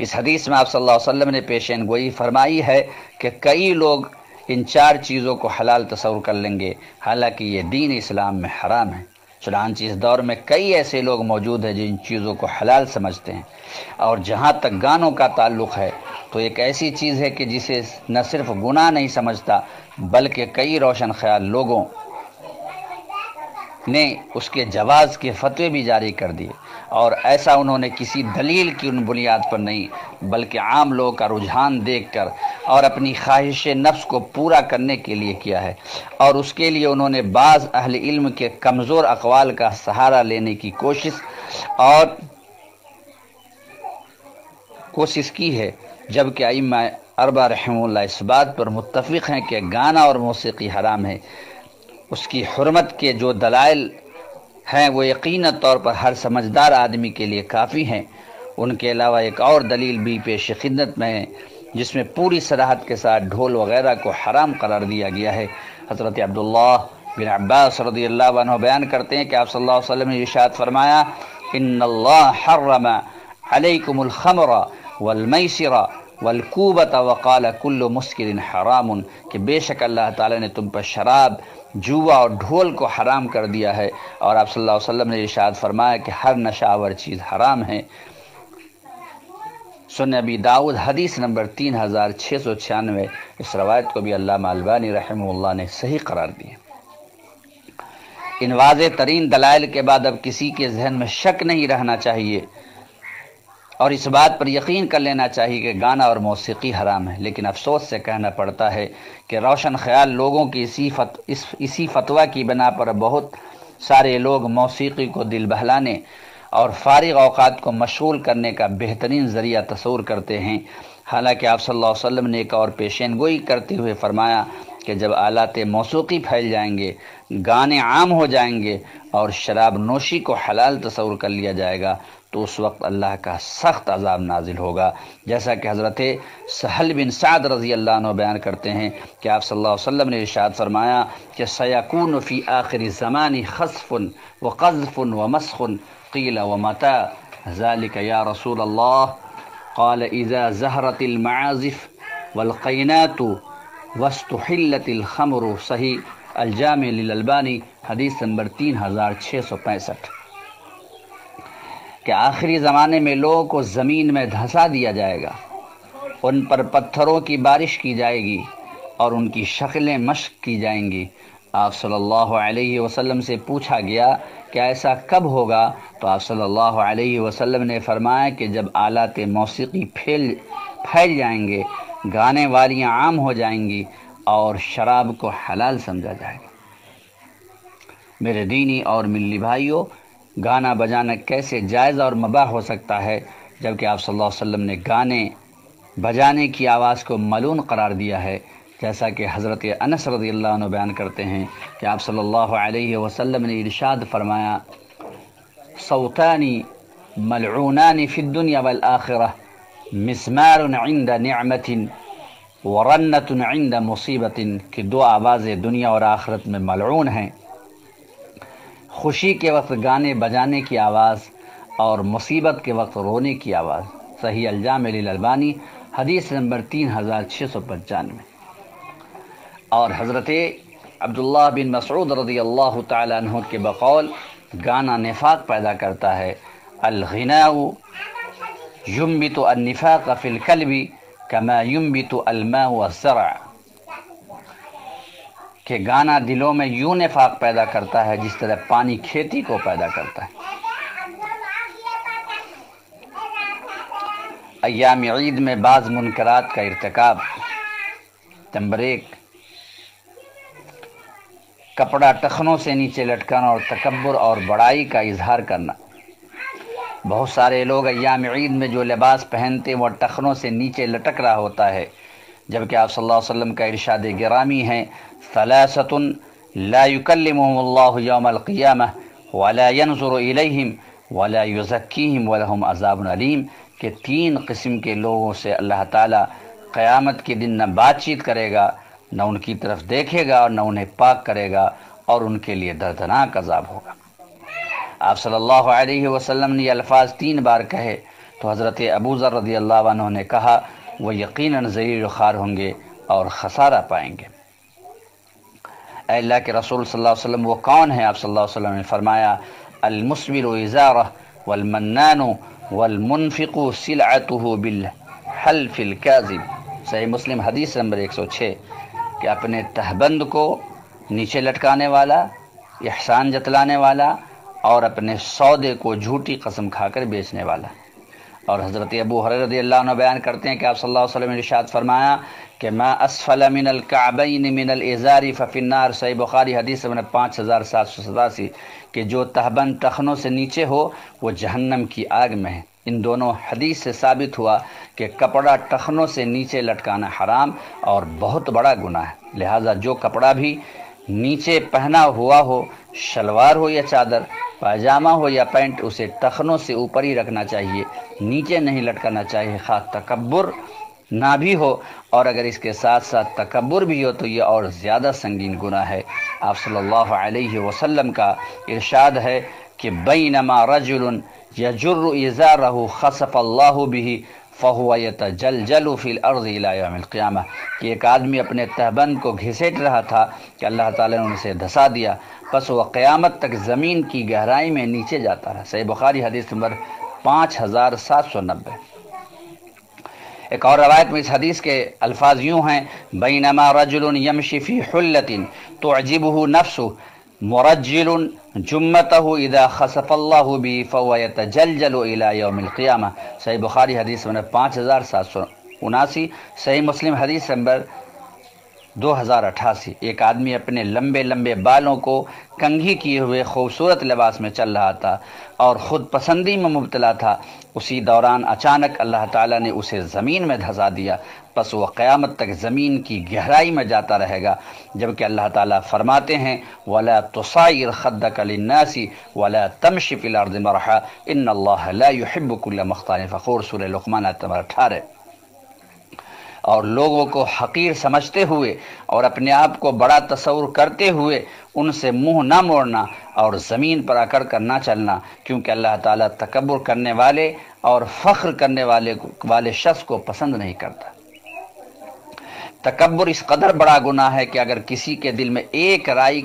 اس حدیث میں آپ صلی اللہ علیہ وسلم نے پیشین گوئی فرمائی ہے کہ کئی لوگ ان چار چیزوں کو حلال تصور کر لیں گے، حالانکہ یہ دین اسلام میں حرام ہے۔ چنانچہ اس دور میں کئی ایسے لوگ موجود ہیں جن چیزوں کو حلال سمجھتے ہیں، اور جہاں تک گانوں کا تعلق ہے تو ایک ایسی چیز ہے کہ جسے نہ صرف گناہ نہیں سمجھتا بلکہ کئی روشن خیال لوگوں نے اس کے جواز کے فتوے بھی جاری کر دیے، اور ایسا انہوں نے کسی دلیل کی ان بنیاد پر نہیں بلکہ عام لوگوں کا رجحان دیکھ کر اور اپنی خواہش نفس کو پورا کرنے کے لیے کیا ہے، اور اس کے لیے انہوں نے بعض اہل علم کے کمزور اقوال کا سہارا لینے کی کوشش کی ہے، جبکہ ائمہ اربعہ رحمہ اللہ اس بات پر متفق ہیں کہ گانا اور موسیقی حرام ہے۔ اس کی حرمت کے جو دلائل ہیں وہ یقینی طور پر ہر سمجھدار آدمی کے لیے کافی ہیں۔ ان کے علاوہ ایک اور دلیل بھی پیش خدمت میں ہے جس میں پوری صراحت کے ساتھ ڈھول وغیرہ کو حرام قرار دیا گیا ہے۔ حضرت عبداللہ بن عباس رضی اللہ عنہ بیان کرتے ہیں کہ آپ صلی اللہ علیہ وسلم نے ارشاد فرمایا ان اللہ حرم علیکم الخمر والمیسر والکوبۃ وقال کل مسکر حرام، کہ بے شک اللہ تعالی نے تم پر شراب، جوا اور ڈھول کو حرام کر دیا ہے، اور آپ صلی اللہ علیہ وسلم نے ارشاد فرمایا کہ ہر نشہ آور چیز حرام ہے۔ سنن ابی داؤد حدیث نمبر 3696، اس روایت کو بھی علامہ البانی رحمہ اللہ نے صحیح قرار دیا۔ ان واضح ترین دلائل کے بعد اب کسی کے ذہن میں شک نہیں رہنا چاہیے اور اس بات پر یقین کر لینا چاہیے کہ گانا اور موسیقی حرام ہے، لیکن افسوس سے کہنا پڑتا ہے کہ روشن خیال لوگوں کی اسی فتویٰ کی بنا پر بہت سارے لوگ موسیقی کو دل بہلانے اور فارغ اوقات کو مشغول کرنے کا بہترین ذریعہ تصور کرتے ہیں، حالانکہ آپ صلی اللہ علیہ وسلم نے ایک اور پیشین گوئی کرتے ہوئے فرمایا کہ جب آلات موسیقی پھیل جائیں گے، گانے عام ہو جائیں گے اور شراب نوشی کو حلال تصور کر لیا جائے گا تو اس وقت اللہ کا سخت عذاب نازل ہوگا، جیسا کہ حضرت سہل بن سعد رضی اللہ عنہ بیان کرتے ہیں کہ آپ صلی اللہ علیہ وسلم نے ارشاد فرمایا کہ سیکون فی آخر الزمان خسف وقذف ومسخ قیل ومتى ذلك یا رسول اللہ قال اذا زہرت المعازف والقینات واستحلت الخمر، صحیح الجامع للالبانی حدیث نمبر 3665، کہ آخری زمانے میں لوگوں کو زمین میں دھنسا دیا جائے گا، ان پر پتھروں کی بارش کی جائے گی اور ان کی شکلیں مشق کی جائیں گی۔ آپ صلی اللہ علیہ وسلم سے پوچھا گیا کہ ایسا کب ہوگا؟ تو آپ صلی اللہ علیہ وسلم نے فرمایا کہ جب آلات موسیقی پھیل جائیں گے، گانے والیاں عام ہو جائیں گی اور شراب کو حلال سمجھا جائے گا۔ میرے دینی اور ملی بھائیوں، گانا بجانا کیسے جائز اور مباح ہو سکتا ہے جبکہ آپ صلی اللہ علیہ وسلم نے گانے بجانے کی آواز کو ملعون قرار دیا ہے، جیسا کہ حضرت انس رضی اللہ عنہ بیان کرتے ہیں کہ آپ صلی اللہ علیہ وسلم نے ارشاد فرمایا صوتانی ملعونان فی الدنیا والآخرہ مسمار عند نعمت ورنت عند مصیبت، کہ دو آوازیں دنیا اور آخرت میں ملعون ہیں، خوشی کے وقت گانے بجانے کی آواز اور مصیبت کے وقت رونے کی آواز، صحیح الجامع للالبانی حدیث نمبر 3695۔ اور حضرت عبداللہ بن مسعود رضی اللہ تعالی عنہ کے بقول گانا نفاق پیدا کرتا ہے، الغناء ينبت النفاق في القلب كما ينبت الماء والزرع، کہ گانا دلوں میں یوں نفاق پیدا کرتا ہے جس طرح پانی کھیتی کو پیدا کرتا ہے۔ ایام عید میں بعض منکرات کا ارتکاب، نمبر 1، کپڑا ٹخنوں سے نیچے لٹکانا اور تکبر اور بڑائی کا اظہار کرنا۔ بہت سارے لوگ ایام عید میں جو لباس پہنتے وہ ٹخنوں سے نیچے لٹک رہا ہوتا ہے، جبکہ آپ صلی اللہ علیہ وسلم کا ارشاد گرامی ہے ثلاثۃ لا یکلمہم اللہ یوم القیامہ ولا ینظر الیہم ولا یزکیہم ولہم عذاب علیم، کہ 3 قسم کے لوگوں سے اللہ تعالیٰ قیامت کے دن نہ بات چیت کرے گا، نہ ان کی طرف دیکھے گا اور نہ انہیں پاک کرے گا، اور ان کے لیے دردناک عذاب ہوگا۔ آپ صلی اللہ علیہ وسلم نے یہ الفاظ 3 بار کہے تو حضرت ابو ذر رضی اللہ عنہ نے کہا وہ یقیناً ذلیل و خوار ہوں گے اور خسارہ پائیں گے۔ اے اللہ کے رسول صلی اللہ علیہ وسلم وہ کون ہیں؟ آپ صلی اللہ علیہ وسلم نے فرمایا المسبل ازارہ والمنان والمنفق سلعته بالحلف الكاذب، صحیح مسلم حدیث نمبر 106، کہ اپنے تہبند کو نیچے لٹکانے والا، احسان جتلانے والا اور اپنے سودے کو جھوٹی قسم کھا کر بیچنے والا۔ اور حضرت ابو ہریرہ رضی اللہ عنہ بیان کرتے ہیں کہ آپ صلی اللہ علیہ وسلم نے ارشاد فرمایا کہ ما اسفل من الکعبین من الازار ففی النار، صحیح بخاری حدیث نمبر 5787، کہ جو تہبند ٹخنوں سے نیچے ہو وہ جہنم کی آگ میں ہے۔ ان دونوں حدیث سے ثابت ہوا کہ کپڑا ٹخنوں سے نیچے لٹکانا حرام اور بہت بڑا گناہ ہے، لہٰذا جو کپڑا بھی نیچے پہنا ہوا ہو، شلوار ہو یا چادر، پاجامہ ہو یا پینٹ، اسے ٹخنوں سے اوپر ہی رکھنا چاہیے، نیچے نہیں لٹکانا چاہیے، خواہ تکبر نہ بھی ہو، اور اگر اس کے ساتھ ساتھ تکبر بھی ہو تو یہ اور زیادہ سنگین گناہ ہے۔ آپ صلی اللہ علیہ وسلم کا ارشاد ہے کہ بینما رجل یجر ازارہ خسف اللہ بہ فہو یتجلجل فی الارض الی یوم القیامہ، کہ ایک آدمی اپنے تہبند کو گھسیٹ رہا تھا کہ اللہ تعالیٰ نے اسے دھسا دیا، پس وہ قیامت تک زمین کی گہرائی میں نیچے جاتا رہا، صحیح بخاری حدیث نمبر 5790۔ ایک اور روایت میں اس حدیث کے الفاظ یوں ہیں، بینما رجل یمشی فی حلۃ تعجبہ نفسہ مرجل جمتہ اذا خسف اللہ بھی فهو یتجلجل الی یوم القیامہ۔ صحیح بخاری حدیث نمبر 5779، صحیح مسلم حدیث نمبر 2088۔ ایک آدمی اپنے لمبے لمبے بالوں کو کنگھی کیے ہوئے خوبصورت لباس میں چل رہا تھا اور خود پسندی میں مبتلا تھا۔ اسی دوران اچانک اللہ تعالیٰ نے اسے زمین میں دھسا دیا، پس وہ قیامت تک زمین کی گہرائی میں جاتا رہے گا، جبکہ اللہ تعالیٰ فرماتے ہیں وَلَا تُصَعِّرْ خَدَّكَ لِلنَّاسِ وَلَا تَمْشِ فِي الْأَرْضِ مَرَحًا إِنَّ اللَّهَ لَا يُحِبُّ كُلَّ مُخْتَالٍ فَخُورٍ، سورہ لقمان آیت نمبر 18۔ اور لوگوں کو حقیر سمجھتے ہوئے اور اپنے آپ کو بڑا تصور کرتے ہوئے ان سے منہ نہ موڑنا اور زمین پر اکڑ کر نہ چلنا، کیونکہ اللہ تعالیٰ تکبر کرنے والے اور فخر کرنے والے شخص کو پسند نہیں کرتا۔ تکبر اس قدر بڑا گناہ ہے کہ اگر کسی کے دل میں ایک رائی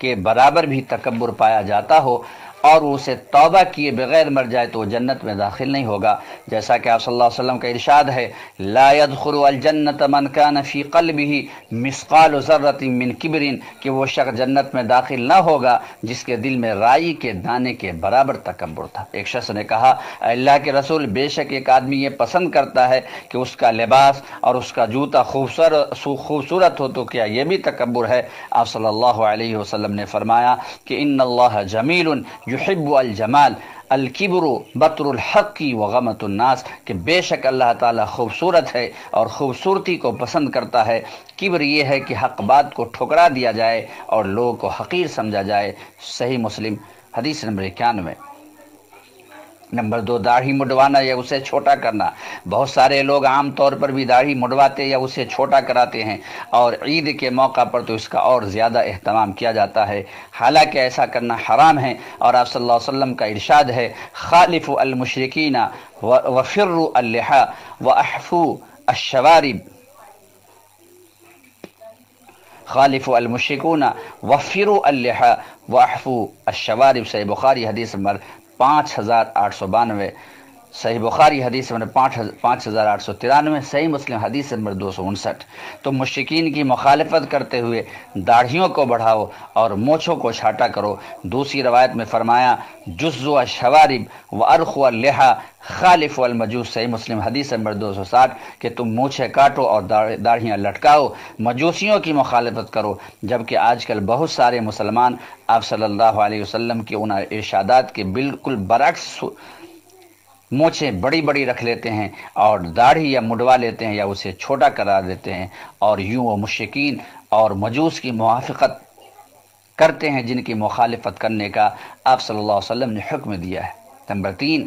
کے برابر بھی تکبر پایا جاتا ہو اور وہ اسے توبہ کیے بغیر مر جائے تو وہ جنت میں داخل نہیں ہوگا، جیسا کہ آپ صلی اللہ علیہ وسلم کا ارشاد ہے لا يدخل الجنت من كان في قلبه مثقال ذرة من کبر، کہ وہ شخص جنت میں داخل نہ ہوگا جس کے دل میں رائی کے دانے کے برابر تکبر تھا۔ ایک شخص نے کہا اے اللہ کے رسول، بے شک ایک آدمی یہ پسند کرتا ہے کہ اس کا لباس اور اس کا جوتا خوبصورت ہو، تو کیا یہ بھی تکبر ہے؟ آپ صلی اللہ علیہ وسلم نے فرمایا کہ ان اللہ جمیل یحب الجمال الکبر بطر الحق وغمت الناس، کہ بے شک اللہ تعالیٰ خوبصورت ہے اور خوبصورتی کو پسند کرتا ہے، کبر یہ ہے کہ حق بات کو ٹھکرا دیا جائے اور لوگوں کو حقیر سمجھا جائے۔ صحیح مسلم حدیث نمبر 91۔ نمبر 2، داڑھی مڈوانا یا اسے چھوٹا کرنا۔ بہت سارے لوگ عام طور پر بھی داڑھی مڈواتے یا اسے چھوٹا کراتے ہیں، اور عید کے موقع پر تو اس کا اور زیادہ اہتمام کیا جاتا ہے، حالانکہ ایسا کرنا حرام ہے، اور آپ صلی اللہ علیہ وسلم کا ارشاد ہے خالفوا المشرکین وفروا اللحى واحفوا الشوارب، خالفوا المشرکون وفروا اللحى واحفوا الشوارب، صحیح بخاری حدیث نمبر 5892، صحیح بخاری حدیث نمبر 5893، صحیح مسلم حدیث نمبر 259۔ تو مشرکین کی مخالفت کرتے ہوئے داڑھیوں کو بڑھاؤ اور مونچھوں کو چھاٹا کرو۔ دوسری روایت میں فرمایا جزوا الشوارب وارخوا اللحى خالفوا المجوس، صحیح مسلم حدیث نمبر 260، کہ تم مونچھیں کاٹو اور داڑھیاں لٹکاؤ، مجوسیوں کی مخالفت کرو، جبکہ آج کل بہت سارے مسلمان آپ صلی اللہ علیہ وسلم کے ان ارشادات کے بالکل برعکس مونچھیں بڑی بڑی رکھ لیتے ہیں اور داڑھی یا مڈوا لیتے ہیں یا اسے چھوٹا کرا دیتے ہیں، اور یوں وہ مشرکین اور مجوس کی موافقت کرتے ہیں جن کی مخالفت کرنے کا آپ صلی اللہ علیہ وسلم نے حکم دیا ہے۔ نمبر 3،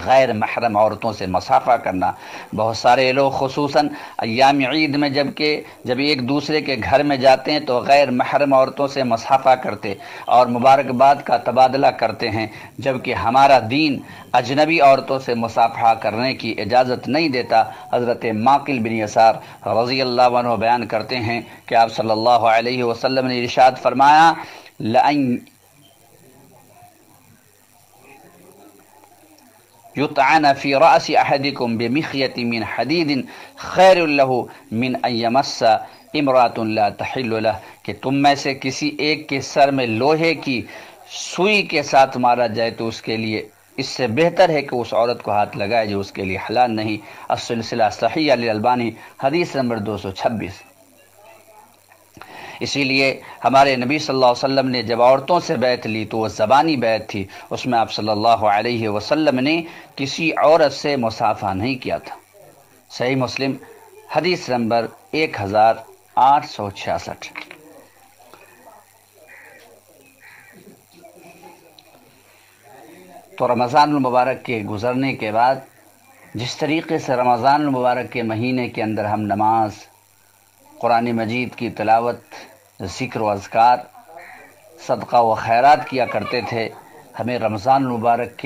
غیر محرم عورتوں سے مصافحہ کرنا۔ بہت سارے لوگ خصوصاً ایام عید میں جب ایک دوسرے کے گھر میں جاتے ہیں تو غیر محرم عورتوں سے مصافحہ کرتے اور مبارکباد کا تبادلہ کرتے ہیں، جبکہ ہمارا دین اجنبی عورتوں سے مصافحہ کرنے کی اجازت نہیں دیتا۔ حضرت معقل بن یسار رضی اللہ عنہ بیان کرتے ہیں کہ آپ صلی اللہ علیہ وسلم نے ارشاد فرمایا لَأَن یطعن فی رأس احدکم بمخیۃ من حدید خیر له من ان یمس امرأۃ لا تحل له، کہ تم میں سے کسی ایک کے سر میں لوہے کی سوئی کے ساتھ مارا جائے تو اس کے لیے اس سے بہتر ہے کہ اس عورت کو ہاتھ لگائے جو اس کے لیے حلال نہیں۔ السلسلہ صحیحہ للالبانی حدیث نمبر 226۔ اسی لیے ہمارے نبی صلی اللہ علیہ وسلم نے جب عورتوں سے بیعت لی تو وہ زبانی بیعت تھی، اس میں آپ صلی اللہ علیہ وسلم نے کسی عورت سے مصافحہ نہیں کیا تھا۔ صحیح مسلم حدیث نمبر 1866۔ تو رمضان المبارک کے گزرنے کے بعد جس طریقے سے رمضان المبارک کے مہینے کے اندر ہم نماز، قرآن مجید کی تلاوت، ذکر و اذکار، صدقہ و خیرات کیا کرتے تھے، ہمیں رمضان المبارک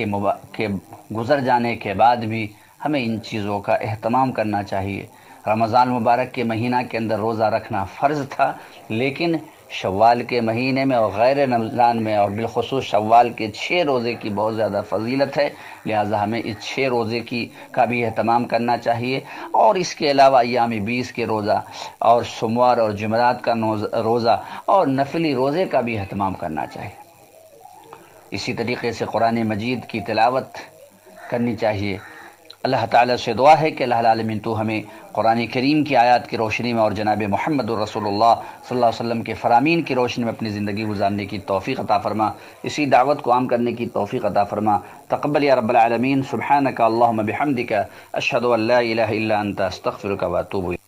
کے گزر جانے کے بعد بھی ہمیں ان چیزوں کا اہتمام کرنا چاہیے۔ رمضان المبارک کے مہینہ کے اندر روزہ رکھنا فرض تھا، لیکن شوال کے مہینے میں اور غیر رمضان میں، اور بالخصوص شوال کے 6 روزے کی بہت زیادہ فضیلت ہے، لہٰذا ہمیں اس 6 روزے کا بھی اہتمام کرنا چاہیے، اور اس کے علاوہ ایام 20 کے روزہ اور سوموار اور جمعرات کا روزہ اور نفلی روزے کا بھی اہتمام کرنا چاہیے۔ اسی طریقے سے قرآن مجید کی تلاوت کرنی چاہیے۔ اللہ تعالیٰ سے دعا ہے کہ اللہ العالمین تو ہمیں قرآن کریم کی آیات کی روشنی میں اور جناب محمد الرسول اللہ صلی اللہ علیہ وسلم کے فرامین کی روشنی میں اپنی زندگی گزارنے کی توفیق عطا فرما، اسی دعوت کو عام کرنے کی توفیق عطا فرما۔ تقبل یا رب العالمین۔ سبحانک اللہم بحمدک، اشہد ان لا الہ الا انت، استغفرک و اتوب الیک۔